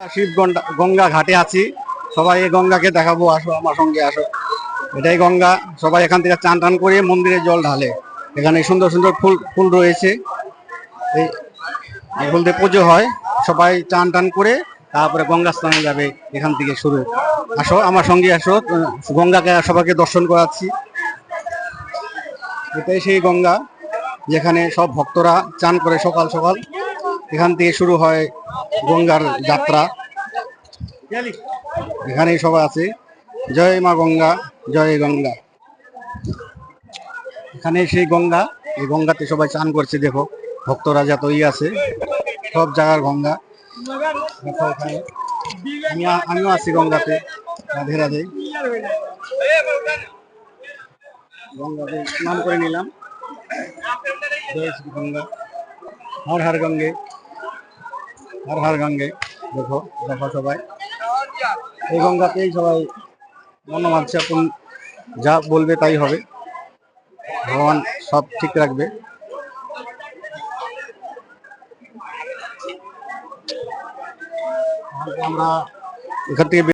শিব গঙ্গা ঘাটে আছি। সবাই এই গঙ্গাকে দেখাবো, আসো আমার সঙ্গে আসো। এটাই গঙ্গা। সবাই এখান থেকে চান টান করে মন্দিরে জল ঢালে। এখানে সুন্দর সুন্দর ফুল ফুল রয়েছে। এই এই ফুল দিয়ে পুজো হয়। সবাই চান টান করে তারপরে গঙ্গা স্নানে যাবে। এখান থেকে শুরু। আসো আমার সঙ্গে আসো, গঙ্গাকে সবাইকে দর্শন করাচ্ছি। এটাই সেই গঙ্গা যেখানে সব ভক্তরা চান করে সকাল সকাল। এখান থেকে শুরু হয় গঙ্গার যাত্রা। এখানেই সবাই আছে। জয় মা গঙ্গা, জয় গঙ্গা। এখানে সেই গঙ্গা, এই গঙ্গাতে সবাই চান করছে। দেখো ভক্তরা যতই আছে, সব জায়গার গঙ্গা। দেখো এখানে আমিও আছি গঙ্গাতে। রাধে রাধে। গঙ্গাতে স্নান করে নিলাম। জয় শ্রী গঙ্গা, হর হর গঙ্গে, হর হর গঙ্গে। দেখো দেখো সবাই এই গঙ্গাতেই সবাই মনোবাঞ্ছা যা বলবে তাই হবে। ভগবান সব ঠিক রাখবে। আমরা এখান থেকে